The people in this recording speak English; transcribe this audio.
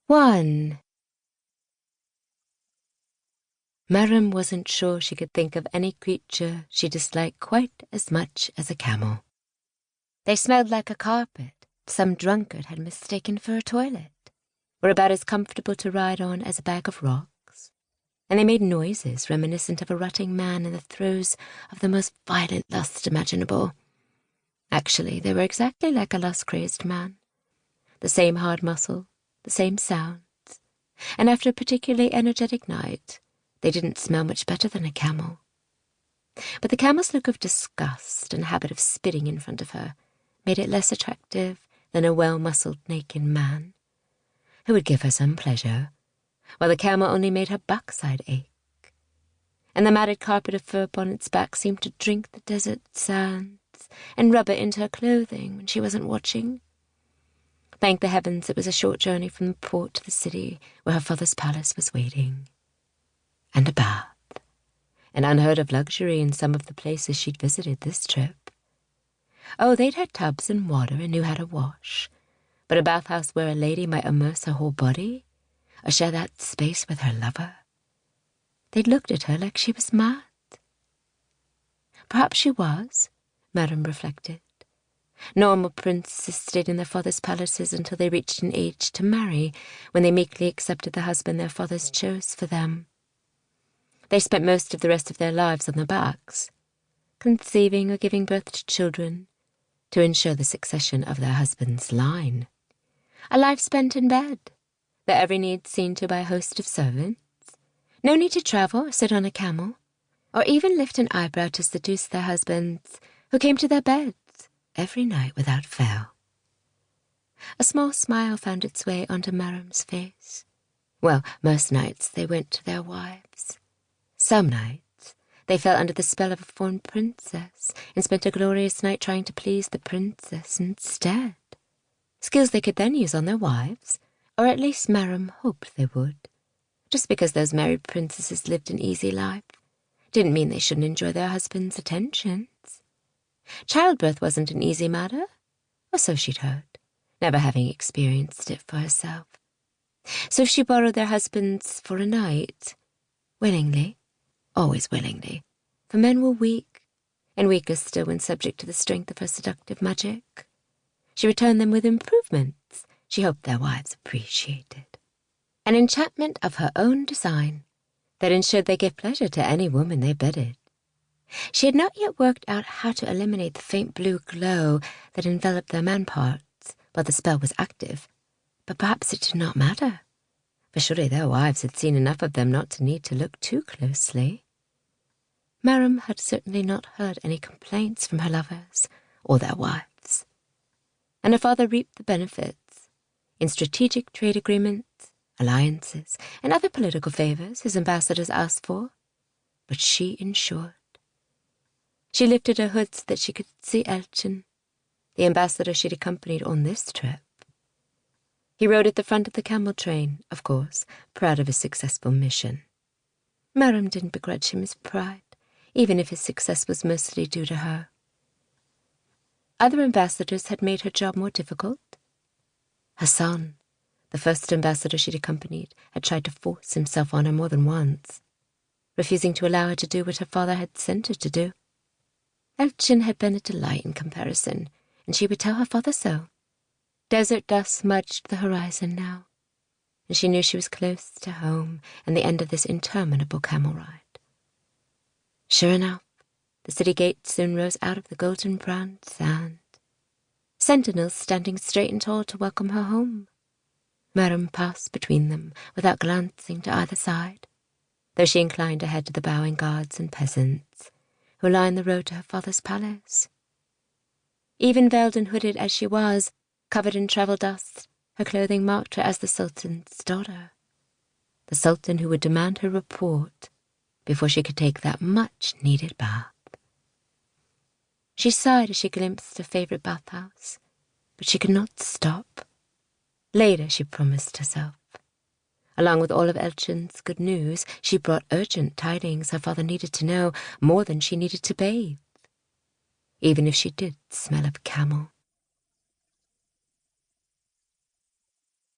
1. Maram wasn't sure she could think of any creature she disliked quite as much as a camel. They smelled like a carpet some drunkard had mistaken for a toilet, were about as comfortable to ride on as a bag of rocks, and they made noises reminiscent of a rutting man in the throes of the most violent lust imaginable. Actually, they were exactly like a lust-crazed man. The same hard muscle, the same sounds, and after a particularly energetic night, they didn't smell much better than a camel. But the camel's look of disgust and habit of spitting in front of her made it less attractive than a well-muscled naked man, who would give her some pleasure, while the camel only made her backside ache. And the matted carpet of fur upon its back seemed to drink the desert sands and rub it into her clothing when she wasn't watching. Thank the heavens it was a short journey from the port to the city where her father's palace was waiting. And a bath. An unheard-of luxury in some of the places she'd visited this trip. Oh, they'd had tubs and water and knew how to wash, but a bathhouse where a lady might immerse her whole body or share that space with her lover. They'd looked at her like she was mad. Perhaps she was, Maram reflected. Normal princes stayed in their father's palaces until they reached an age to marry, when they meekly accepted the husband their fathers chose for them. They spent most of the rest of their lives on their backs, conceiving or giving birth to children to ensure the succession of their husband's line. A life spent in bed, their every need seen to by a host of servants. No need to travel or sit on a camel, or even lift an eyebrow to seduce their husbands, who came to their beds every night without fail. A small smile found its way onto Maram's face. Well, most nights they went to their wives. Some nights they fell under the spell of a foreign princess and spent a glorious night trying to please the princess instead. Skills they could then use on their wives, or at least Maram hoped they would. Just because those married princesses lived an easy life didn't mean they shouldn't enjoy their husbands' attentions. Childbirth wasn't an easy matter, or so she'd heard, never having experienced it for herself. So if she borrowed their husbands for a night, willingly, always willingly, for men were weak, and weaker still when subject to the strength of her seductive magic. She returned them with improvements she hoped their wives appreciated. An enchantment of her own design that ensured they gave pleasure to any woman they bedded. She had not yet worked out how to eliminate the faint blue glow that enveloped their man parts while the spell was active, but perhaps it did not matter, for surely their wives had seen enough of them not to need to look too closely. Maram had certainly not heard any complaints from her lovers or their wives, and her father reaped the benefits in strategic trade agreements, alliances, and other political favors his ambassadors asked for, but she ensured. She lifted her hood so that she could see Enchant, the ambassador she'd accompanied on this trip. He rode at the front of the camel train, of course, proud of his successful mission. Maram didn't begrudge him his pride, even if his success was mostly due to her. Other ambassadors had made her job more difficult. Hassan, the first ambassador she'd accompanied, had tried to force himself on her more than once, refusing to allow her to do what her father had sent her to do. Enchant had been a delight in comparison, and she would tell her father so. Desert dust smudged the horizon now, and she knew she was close to home and the end of this interminable camel ride. Sure enough, the city gates soon rose out of the golden-brown sand, sentinels standing straight and tall to welcome her home. Maram passed between them without glancing to either side, though she inclined her head to the bowing guards and peasants who lined the road to her father's palace. Even veiled and hooded as she was, covered in travel dust, her clothing marked her as the Sultan's daughter, the Sultan who would demand her report before she could take that much-needed bath. She sighed as she glimpsed her favourite bathhouse, but she could not stop. Later, she promised herself. Along with all of Enchant's good news, she brought urgent tidings her father needed to know more than she needed to bathe, even if she did smell of camel.